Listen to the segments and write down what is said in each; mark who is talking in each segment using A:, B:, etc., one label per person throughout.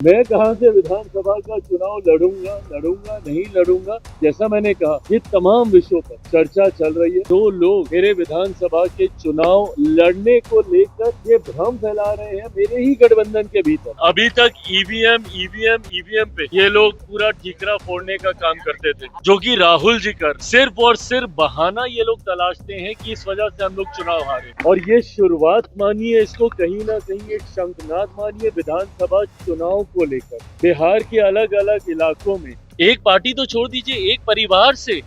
A: मैं कहां से विधानसभा का चुनाव लड़ूंगा नहीं लड़ूंगा। जैसा मैंने कहा, ये तमाम विषयों पर चर्चा चल रही है। जो लोग मेरे विधानसभा के चुनाव लड़ने को लेकर ये भ्रम फैला रहे हैं मेरे ही गठबंधन के भीतर, अभी तक ईवीएम पे ये लोग पूरा ठीकरा फोड़ने का काम करते थे, जो कि राहुल जी कर सिर्फ और सिर्फ बहाना ये लोग तलाशते हैं कि इस वजह से हम लोग चुनाव हारे। और ये शुरुआत मानिए, इसको कहीं ना कहीं एक शंखनाद मानिए विधानसभा चुनाव को लेकर। बिहार के अलग अलग इलाकों में एक पार्टी तो छोड़ दीजिए, एक परिवार से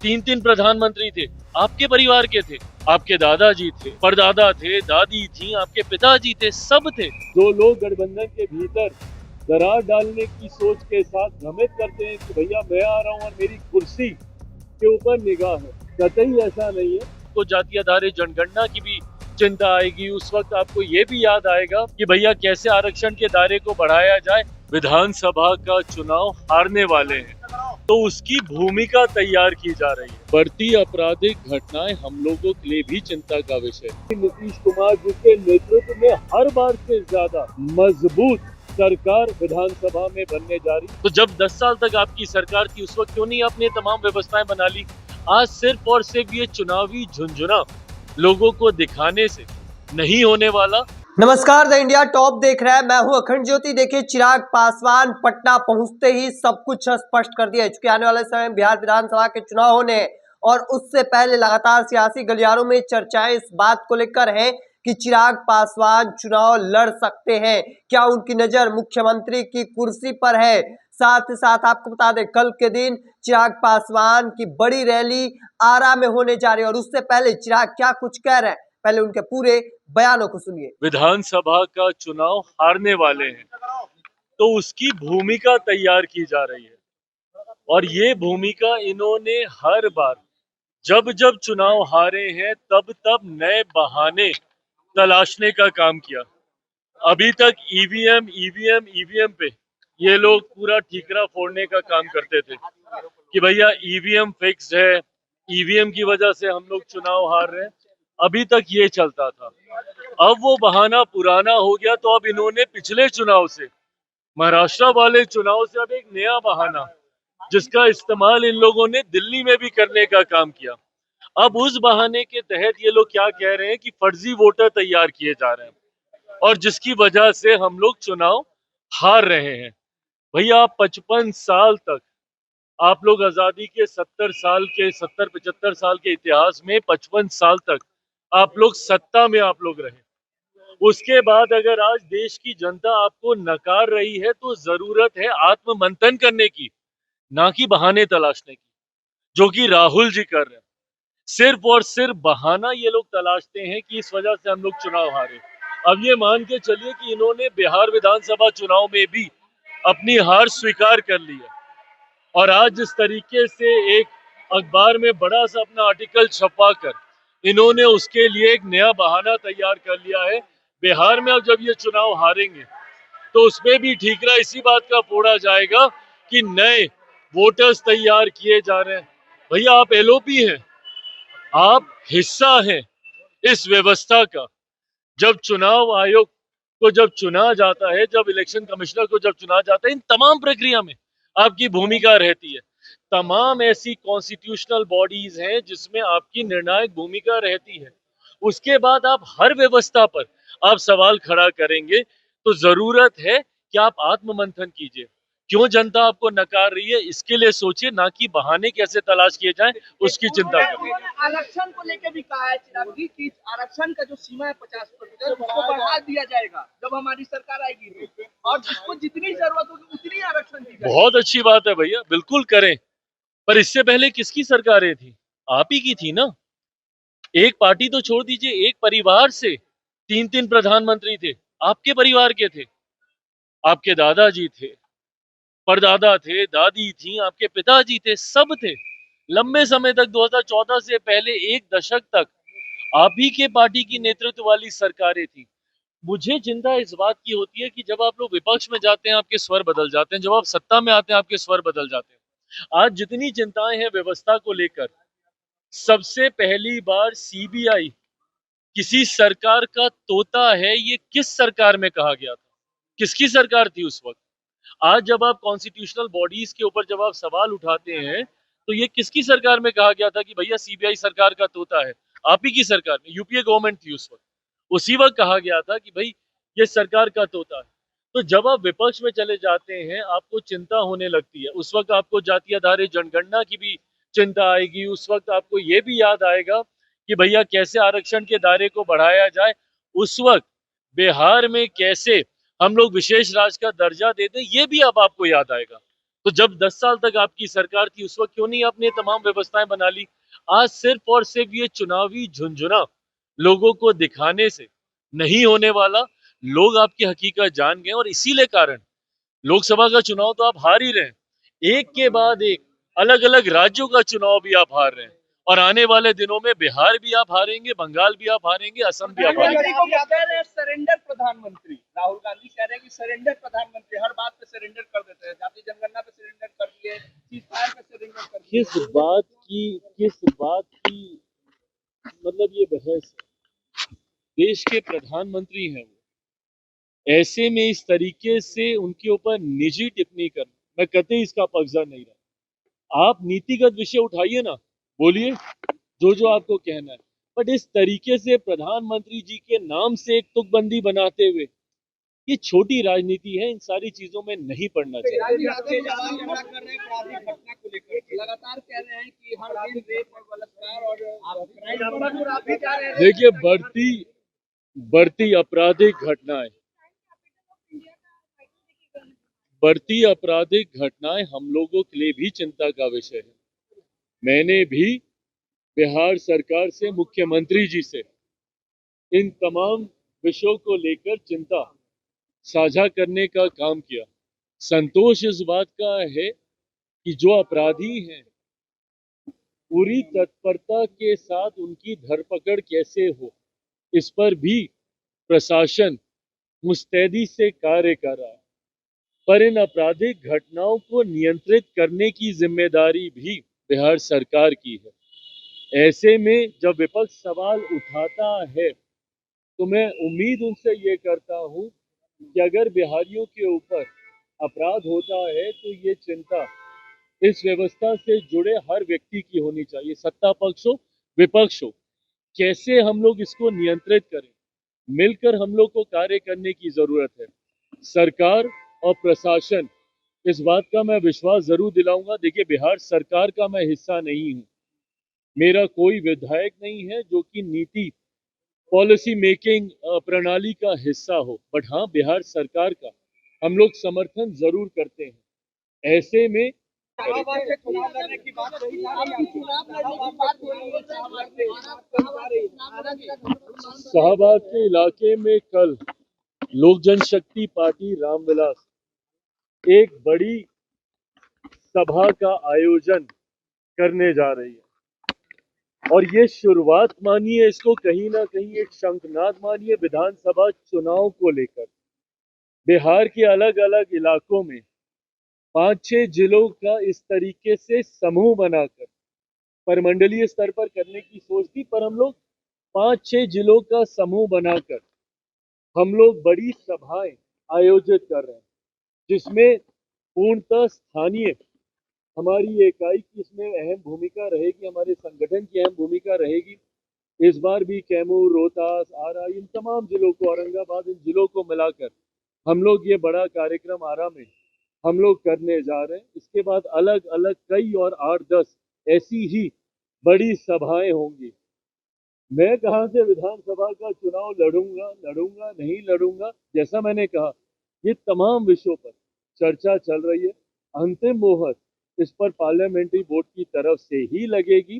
A: तीन प्रधानमंत्री थे, आपके परिवार के थे, आपके दादाजी थे, परदादा थे, दादी थी, आपके पिताजी थे, सब थे। जो लोग गठबंधन के भीतर दरार डालने की सोच के साथ भ्रमित करते हैं कि भैया मैं आ रहा हूं और मेरी कुर्सी के ऊपर निगाह है, कतई ऐसा नहीं है। तो जातीय आधारित जनगणना की भी चिंता आएगी, उस वक्त आपको ये भी याद आएगा कि भैया कैसे आरक्षण के दायरे को बढ़ाया जाए। विधानसभा का चुनाव हारने वाले हैं तो उसकी भूमिका तैयार की जा रही है। बढ़ती आपराधिक घटनाएं हम लोगों के लिए भी चिंता का विषय है। नीतीश कुमार जी के नेतृत्व में हर बार से ज्यादा मजबूत सरकार विधानसभा में बनने जा रही। तो जब 10 साल तक आपकी सरकार थी, उस वक्त क्यों नहीं आपने तमाम व्यवस्थाएं बना ली? आज सिर्फ और सिर्फ ये चुनावी झुंझुना लोगों को दिखाने से नहीं होने वाला।
B: नमस्कार, द इंडिया टॉप देख रहा है, मैं हूं अखंड ज्योति। देखिए, चिराग पासवान पटना पहुंचते ही सब कुछ स्पष्ट कर दिया है। चूंकि आने वाले समय में बिहार विधानसभा के चुनाव होने और उससे पहले लगातार सियासी गलियारों में चर्चाएं इस बात को लेकर हैं कि चिराग पासवान चुनाव लड़ सकते हैं। क्या उनकी नजर मुख्यमंत्री की कुर्सी पर है? साथ ही साथ आपको बता दें, कल के दिन चिराग पासवान की बड़ी रैली आरा में होने जा रही है और उससे पहले चिराग क्या कुछ कह रहे हैं, पहले उनके पूरे बयानों को सुनिए।
A: विधानसभा का चुनाव हारने वाले हैं तो उसकी भूमिका तैयार की जा रही है, और ये भूमिका इन्होंने हर बार जब जब चुनाव हारे हैं तब तब नए बहाने तलाशने का काम किया। अभी तक ईवीएम पे ये लोग पूरा ठीकरा फोड़ने का काम करते थे कि भैया ईवीएम फिक्स्ड है, ईवीएम की वजह से हम लोग चुनाव हार रहे हैं। अभी तक ये चलता था। अब वो बहाना पुराना हो गया, तो अब इन्होंने पिछले चुनाव से, महाराष्ट्र वाले चुनाव से अब एक नया बहाना, जिसका इस्तेमाल इन लोगों ने दिल्ली में भी करने का काम किया। अब उस बहाने के तहत ये लोग क्या कह रहे हैं कि फर्जी वोटर तैयार किए जा रहे हैं और जिसकी वजह से हम लोग चुनाव हार रहे हैं। भैया 55 साल तक आप लोग आजादी के 70-75 साल के इतिहास में 55 साल तक आप लोग सत्ता में आप लोग रहे। उसके बाद अगर आज देश की जनता आपको नकार रही है तो जरूरत है आत्ममंथन करने की, ना कि बहाने तलाशने की, जो कि राहुल जी कर रहे हैं। सिर्फ और सिर्फ बहाना ये लोग तलाशते हैं कि इस वजह से हम लोग चुनाव हारे। अब ये मान के चलिए कि इन्होंने बिहार विधानसभा चुनाव में भी अपनी हार स्वीकार कर ली है, और आज जिस तरीके से एक अखबार में बड़ा सा अपना आर्टिकल छपवा कर इन्होंने उसके लिए एक नया बहाना तैयार कर लिया है। बिहार में अब जब ये चुनाव हारेंगे तो उसमें भी ठीकरा इसी बात का फोड़ा जाएगा कि नए वोटर्स तैयार किए जा रहे हैं। भैया आप एलओपी हैं, आप हिस्सा हैं इस व्यवस्था का। जब चुनाव आयोग को जब चुना जाता है, जब इलेक्शन कमिश्नर को जब चुना जाता है, इन तमाम प्रक्रिया में आपकी भूमिका रहती है। तमाम ऐसी कॉन्स्टिट्यूशनल बॉडीज हैं जिसमें आपकी निर्णायक भूमिका रहती है। उसके बाद आप हर व्यवस्था पर आप सवाल खड़ा करेंगे, तो जरूरत है कि आप आत्ममंथन कीजिए। क्यों जनता आपको नकार रही है, इसके लिए सोचिए, ना कि बहाने कैसे तलाश किए जाएं उसकी चिंता करिए।
C: आरक्षण को लेकर भी कहा है चिराग जी कि आरक्षण का जो सीमा है 50% उसको बढ़ा दिया जाएगा जब हमारी सरकार आएगी तो, और जिसको जितनी जरूरत होगी उतनी आरक्षण दी जाएगी।
A: बहुत अच्छी बात है भैया, बिल्कुल करें, पर इससे पहले किसकी सरकारें थी? आप ही की थी ना। एक पार्टी तो छोड़ दीजिए, एक परिवार से तीन प्रधानमंत्री थे, आपके परिवार के थे, आपके दादाजी थे, परदादा थे, दादी थी, आपके पिताजी थे, सब थे। लंबे समय तक 2014 से पहले एक दशक तक आप ही के पार्टी की नेतृत्व वाली सरकारें थी। मुझे चिंता इस बात की होती है कि जब आप लोग विपक्ष में जाते हैं आपके स्वर बदल जाते हैं, जब आप सत्ता में आते हैं आपके स्वर बदल जाते हैं। आज जितनी चिंताएं हैं व्यवस्था को लेकर, सबसे पहली बार सीबीआई किसी सरकार का तोता है, ये किस सरकार में कहा गया था? किसकी सरकार थी उस वक्त? आज जब आप कॉन्स्टिट्यूशनल बॉडीज के ऊपर जब आप सवाल उठाते हैं, तो ये किसकी सरकार में कहा गया था कि भैया सीबीआई सरकार का तोता है? आप ही की सरकार में, यूपीए गवर्नमेंट थी उस वक्त। उसी वक्त कहा गया था कि भाई ये सरकार का तोता है। तो जब आप विपक्ष में चले जाते हैं, आपको चिंता होने लगती है। उस वक्त आपको जातीय आधारित जनगणना की भी चिंता आएगी। उस वक्त आपको ये भी याद आएगा कि भैया कैसे आरक्षण के दायरे को बढ़ाया जाए। उस वक्त बिहार में कैसे हम लोग विशेष राज्य का दर्जा देते, ये भी अब आपको याद आएगा। तो जब 10 साल तक आपकी सरकार थी, उस वक्त क्यों नहीं आपने तमाम व्यवस्थाएं बना ली? आज सिर्फ और सिर्फ ये चुनावी झुंझुना लोगों को दिखाने से नहीं होने वाला। लोग आपकी हकीकत जान गए और इसीलिए कारण लोकसभा का चुनाव तो आप हार ही रहे हैं। एक के बाद एक अलग अलग राज्यों का चुनाव भी आप हार रहे हैं, और आने वाले दिनों में बिहार भी आप हारेंगे, बंगाल भी आप हारेंगे, असम भी आप हारेंगे।
C: प्रधानमंत्री को कह रहे हैं सरेंडर प्रधानमंत्री, राहुल गांधी कह रहे हैं कि सरेंडर प्रधानमंत्री, हर बात पे सरेंडर कर देते हैं, जातीय जनगणना पे सरेंडर कर दिए, सीजफायर पे सरेंडर कर दिए।
A: किस बात की मतलब ये बहस है? देश के प्रधानमंत्री हैं वो, ऐसे में इस तरीके से उनके ऊपर निजी टिप्पणी करना, मैं कतई इसका पक्षधर नहीं रहा। आप नीतिगत विषय उठाइए ना, बोलिए जो आपको कहना है, बट इस तरीके से प्रधानमंत्री जी के नाम से एक तुकबंदी बनाते हुए, ये छोटी राजनीति है। इन सारी चीजों में नहीं पड़ना चाहिए।
C: लगातार कह रहे हैं कि हर दिन रेप और बलात्कार और आप भी जा रहे हैं।
A: देखिए, बढ़ती आपराधिक घटनाएं हम लोगों के लिए भी चिंता का विषय है। मैंने भी बिहार सरकार से, मुख्यमंत्री जी से इन तमाम विषयों को लेकर चिंता साझा करने का काम किया। संतोष इस बात का है कि जो अपराधी हैं, पूरी तत्परता के साथ उनकी धरपकड़ कैसे हो, इस पर भी प्रशासन मुस्तैदी से कार्य कर रहा है। पर इन आपराधिक घटनाओं को नियंत्रित करने की जिम्मेदारी भी बिहार सरकार की है। ऐसे में जब विपक्ष सवाल उठाता है, तो मैं उम्मीद उनसे ये करता हूं कि अगर बिहारियों के ऊपर अपराध होता है, तो ये चिंता इस व्यवस्था से जुड़े हर व्यक्ति की होनी चाहिए, सत्ता पक्ष हो, विपक्ष हो। कैसे हम लोग इसको नियंत्रित करें, मिलकर हम लोग को कार्य करने की जरूरत है। सरकार और प्रशासन, इस बात का मैं विश्वास जरूर दिलाऊंगा। देखिए, बिहार सरकार का मैं हिस्सा नहीं हूं, मेरा कोई विधायक नहीं है जो कि नीति पॉलिसी मेकिंग प्रणाली का हिस्सा हो, बट हाँ, बिहार सरकार का हम लोग समर्थन जरूर करते हैं। ऐसे में शाहबाद के इलाके में कल लोक जनशक्ति पार्टी रामविलास एक बड़ी सभा का आयोजन करने जा रही है, और ये शुरुआत मानिए, इसको कहीं ना कहीं एक शंखनाद मानिए विधानसभा चुनाव को लेकर। बिहार के अलग अलग इलाकों में 5-6 जिलों का इस तरीके से समूह बनाकर परमंडलीय स्तर पर करने की सोच थी, पर हम लोग 5-6 जिलों का समूह बनाकर हम लोग बड़ी सभाएं आयोजित कर रहे हैं, जिसमें पूर्णतः स्थानीय हमारी इकाई की इसमें अहम भूमिका रहेगी, हमारे संगठन की अहम भूमिका रहेगी। इस बार भी कैमूर, रोहतास, आरा, इन तमाम जिलों को, औरंगाबाद, इन जिलों को मिलाकर हम लोग ये बड़ा कार्यक्रम आरा में हम लोग करने जा रहे हैं। इसके बाद अलग अलग कई और 8-10 ऐसी ही बड़ी सभाएं होंगी। मैं कहां से विधानसभा का चुनाव लड़ूंगा नहीं लड़ूंगा, जैसा मैंने कहा, ये तमाम विषयों पर चर्चा चल रही है। अंतिम मोहर इस पर पार्लियामेंट्री बोर्ड की तरफ से ही लगेगी।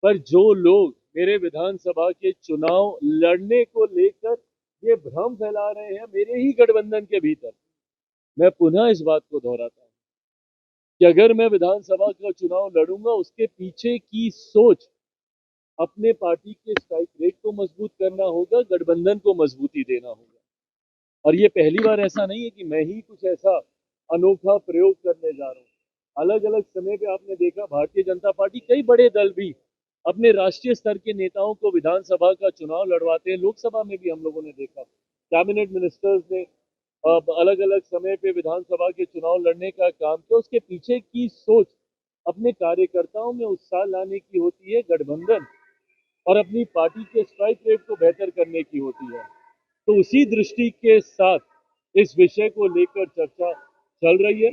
A: पर जो लोग मेरे विधानसभा के चुनाव लड़ने को लेकर ये भ्रम फैला रहे हैं मेरे ही गठबंधन के भीतर, मैं पुनः इस बात को दोहराता हूं कि अगर मैं विधानसभा का चुनाव लड़ूंगा, उसके पीछे की सोच अपने पार्टी के स्ट्राइक रेट को मजबूत करना होगा, गठबंधन को मजबूती देना होगा। और ये पहली बार ऐसा नहीं है कि मैं ही कुछ ऐसा अनोखा प्रयोग करने जा रहा हूँ। अलग अलग समय पे आपने देखा, भारतीय जनता पार्टी, कई बड़े दल भी अपने राष्ट्रीय स्तर के नेताओं को विधानसभा का चुनाव लड़वाते हैं। लोकसभा में भी हम लोगों ने देखा, कैबिनेट मिनिस्टर्स ने अलग अलग समय पे विधानसभा के चुनाव लड़ने का काम किया, उसके पीछे की सोच अपने कार्यकर्ताओं में उत्साह लाने की होती है, गठबंधन और अपनी पार्टी के स्ट्राइक रेट को बेहतर करने की होती है। तो उसी दृष्टि के साथ इस विषय को लेकर चर्चा चल रही है।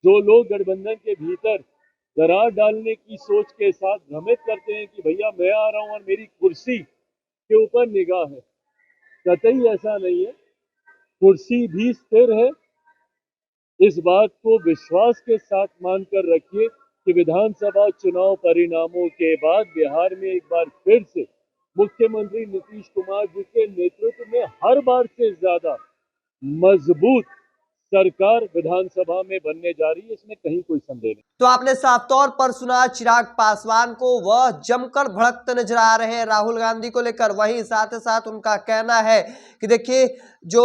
A: जो लोग गठबंधन के भीतर दरार डालने की सोच के साथ भ्रमित करते हैं कि भैया मैं आ रहा हूं और मेरी कुर्सी के ऊपर निगाह है, कतई ऐसा नहीं है। कुर्सी भी स्थिर है। इस बात को विश्वास के साथ मानकर रखिए कि विधानसभा चुनाव परिणामों के बाद बिहार में एक बार फिर से मुख्यमंत्री नीतीश कुमार जी के नेतृत्व में हर बार से ज्यादा मजबूत सरकार विधानसभा में बनने जा रही है, इसमें कहीं कोई संदेह नहीं।
B: तो आपने साफ तौर पर सुना चिराग पासवान को, वह जमकर भड़कते नजर आ रहे हैं राहुल गांधी को लेकर। वहीं साथ ही साथ उनका कहना है कि देखिए जो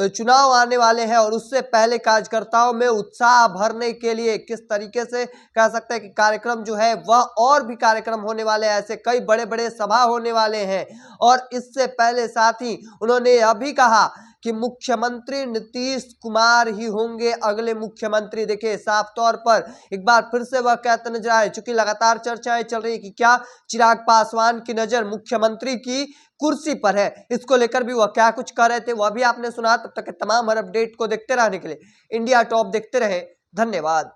B: चुनाव आने वाले हैं और उससे पहले कार्यकर्ताओं में उत्साह भरने के लिए किस तरीके से कह सकते हैं कि कार्यक्रम जो है वह और भी कार्यक्रम होने वाले हैं, ऐसे कई बड़े बड़े सभा होने वाले हैं। और इससे पहले साथ ही उन्होंने यह भी कहा कि मुख्यमंत्री नीतीश कुमार ही होंगे अगले मुख्यमंत्री। देखिए साफ तौर पर एक बार फिर से वह कहते नजर आए, चूंकि लगातार चर्चाएं चल रही है कि क्या चिराग पासवान की नजर मुख्यमंत्री की कुर्सी पर है, इसको लेकर भी वह क्या कुछ कर रहे थे वह भी आपने सुना। तब तक के तमाम हर अपडेट को देखते रहने के लिए इंडिया टॉप देखते रहे। धन्यवाद।